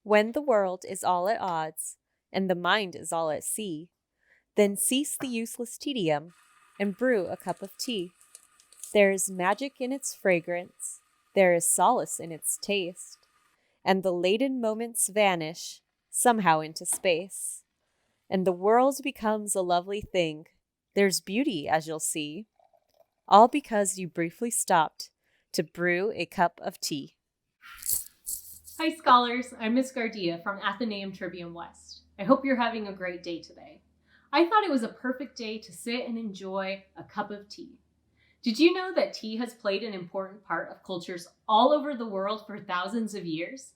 When the world is all at odds, and the mind is all at sea, then cease the useless tedium, and brew a cup of tea. There is magic in its fragrance, there is solace in its taste, and the laden moments vanish, somehow into space. And the world becomes a lovely thing. There's beauty, as you'll see, all because you briefly stopped to brew a cup of tea. Hi scholars, I'm Miss Gardea from Athenaeum Trivium West. I hope you're having a great day today. I thought it was a perfect day to sit and enjoy a cup of tea. Did you know that tea has played an important part of cultures all over the world for thousands of years?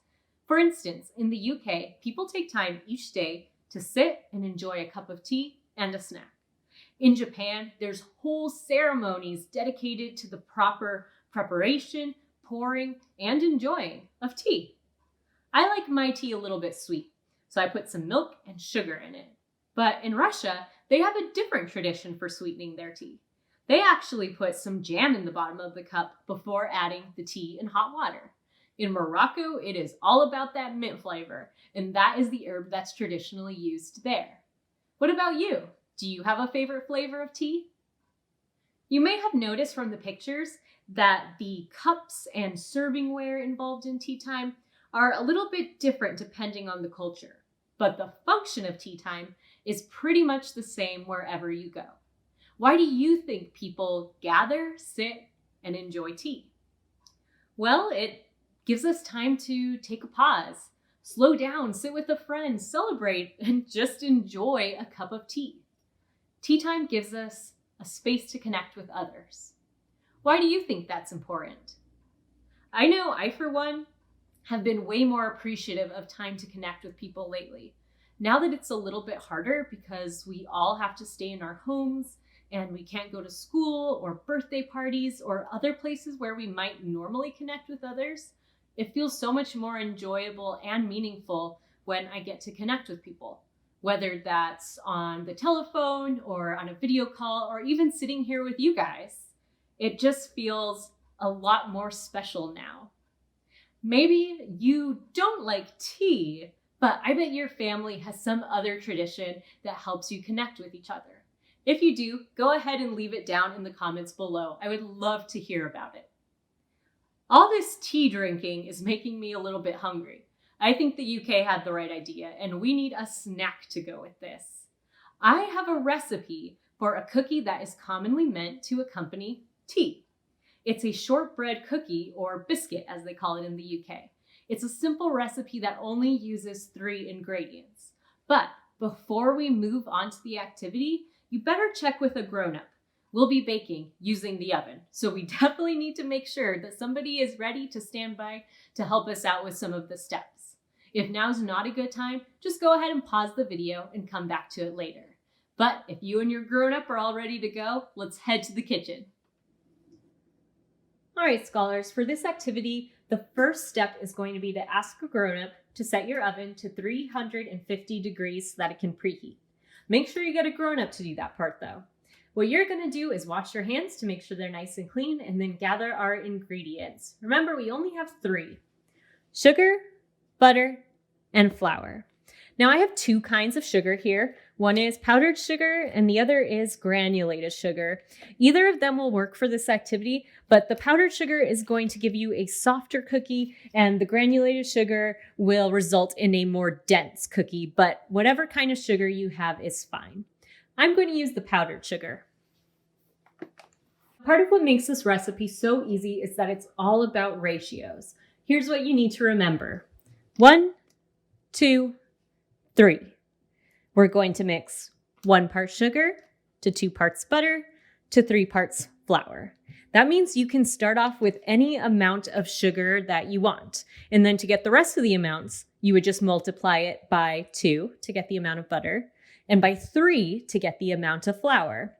For instance, in the UK, people take time each day to sit and enjoy a cup of tea and a snack. In Japan, there's whole ceremonies dedicated to the proper preparation, pouring, and enjoying of tea. I like my tea a little bit sweet, so I put some milk and sugar in it. But in Russia, they have a different tradition for sweetening their tea. They actually put some jam in the bottom of the cup before adding the tea and hot water. In Morocco, it is all about that mint flavor, and that is the herb that's traditionally used there. What about you? Do you have a favorite flavor of tea? You may have noticed from the pictures that the cups and servingware involved in tea time are a little bit different depending on the culture, but the function of tea time is pretty much the same wherever you go. Why do you think people gather, sit, and enjoy tea? Well, it gives us time to take a pause, slow down, sit with a friend, celebrate, and just enjoy a cup of tea. Tea time gives us a space to connect with others. Why do you think that's important? I know I, for one, have been way more appreciative of time to connect with people lately. Now that it's a little bit harder because we all have to stay in our homes and we can't go to school or birthday parties or other places where we might normally connect with others, it feels so much more enjoyable and meaningful when I get to connect with people, whether that's on the telephone or on a video call or even sitting here with you guys. It just feels a lot more special now. Maybe you don't like tea, but I bet your family has some other tradition that helps you connect with each other. If you do, go ahead and leave it down in the comments below. I would love to hear about it. All this tea drinking is making me a little bit hungry. I think the UK had the right idea, and we need a snack to go with this. I have a recipe for a cookie that is commonly meant to accompany tea. It's a shortbread cookie, or biscuit as they call it in the UK. It's a simple recipe that only uses 3 ingredients. But before we move on to the activity, you better check with a grown-up. We'll be baking using the oven, so we definitely need to make sure that somebody is ready to stand by to help us out with some of the steps. If now's not a good time, just go ahead and pause the video and come back to it later. But if you and your grown-up are all ready to go, let's head to the kitchen. All right, scholars, for this activity, the first step is going to be to ask a grown-up to set your oven to 350 degrees so that it can preheat. Make sure you get a grown-up to do that part though. What you're gonna do is wash your hands to make sure they're nice and clean and then gather our ingredients. Remember, we only have 3: sugar, butter, and flour. Now I have 2 kinds of sugar here. One is powdered sugar and the other is granulated sugar. Either of them will work for this activity, but the powdered sugar is going to give you a softer cookie and the granulated sugar will result in a more dense cookie, but whatever kind of sugar you have is fine. I'm going to use the powdered sugar. Part of what makes this recipe so easy is that it's all about ratios. Here's what you need to remember. 1, 2, 3. We're going to mix 1 part sugar to 2 parts butter to 3 parts flour. That means you can start off with any amount of sugar that you want. And then to get the rest of the amounts, you would just multiply it by 2 to get the amount of butter and by 3 to get the amount of flour.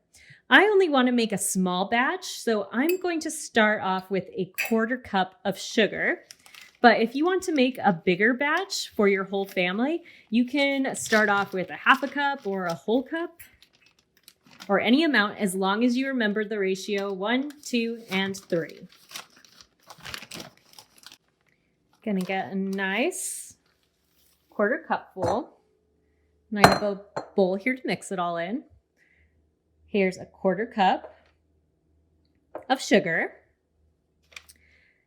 I only want to make a small batch, so I'm going to start off with a 1/4 cup of sugar. But if you want to make a bigger batch for your whole family, you can start off with a 1/2 cup or a whole cup or any amount as long as you remember the ratio 1, 2, and 3. Gonna get a nice 1/4 cupful. And I have a bowl here to mix it all in. Here's a 1/4 cup of sugar.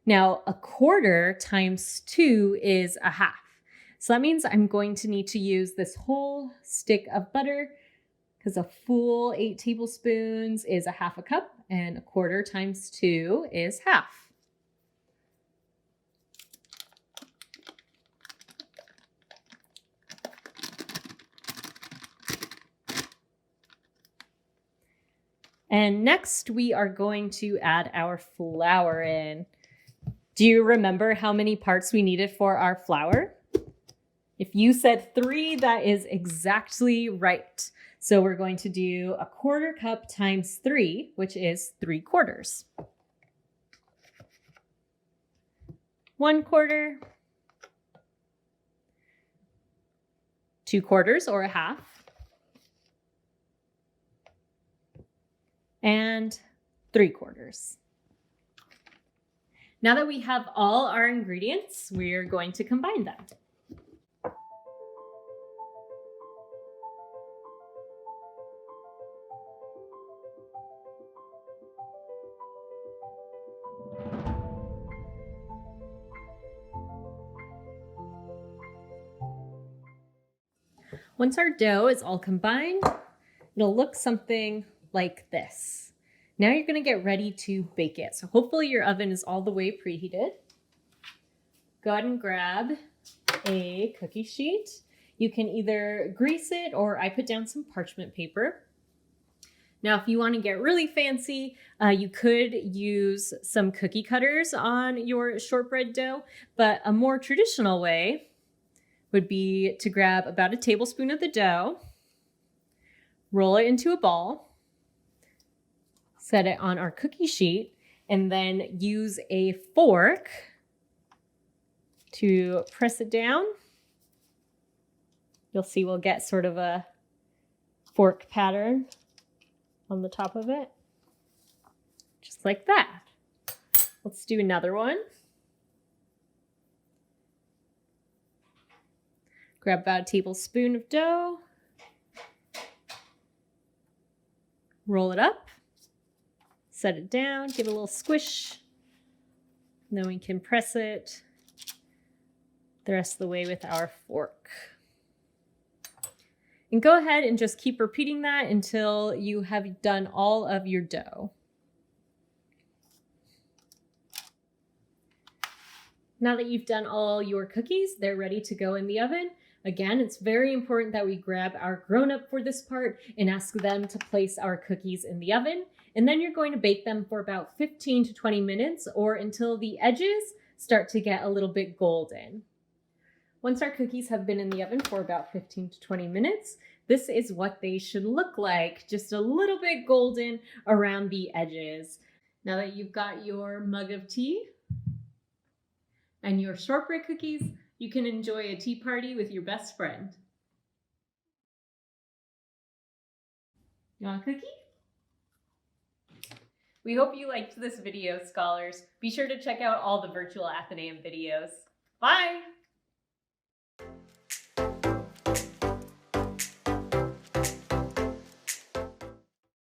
Now, 1/4 times 2 is 1/2. So that means I'm going to need to use this whole stick of butter because a full 8 tablespoons is 1/2 cup, and 1/4 times 2 is 1/2. And next we are going to add our flour in. Do you remember how many parts we needed for our flour? If you said 3, that is exactly right. So we're going to do 1/4 cup times 3, which is 3/4. 1/4, 2/4 or 1/2, and 3/4. Now that we have all our ingredients, we're going to combine them. Once our dough is all combined, it'll look something like this. Now you're going to get ready to bake it. So hopefully your oven is all the way preheated. Go ahead and grab a cookie sheet. You can either grease it, or I put down some parchment paper. Now, if you want to get really fancy, you could use some cookie cutters on your shortbread dough, but a more traditional way would be to grab about a tablespoon of the dough, roll it into a ball, set it on our cookie sheet, and then use a fork to press it down. You'll see we'll get sort of a fork pattern on the top of it, just like that. Let's do another one. Grab about a tablespoon of dough, roll it up, set it down, give it a little squish, and then we can press it the rest of the way with our fork. And go ahead and just keep repeating that until you have done all of your dough. Now that you've done all your cookies, they're ready to go in the oven. Again, it's very important that we grab our grown-up for this part and ask them to place our cookies in the oven. And then you're going to bake them for about 15 to 20 minutes, or until the edges start to get a little bit golden. Once our cookies have been in the oven for about 15 to 20 minutes, this is what they should look like, just a little bit golden around the edges. Now that you've got your mug of tea and your shortbread cookies, you can enjoy a tea party with your best friend. You want a cookie? We hope you liked this video, scholars. Be sure to check out all the Virtual Athenaeum videos. Bye!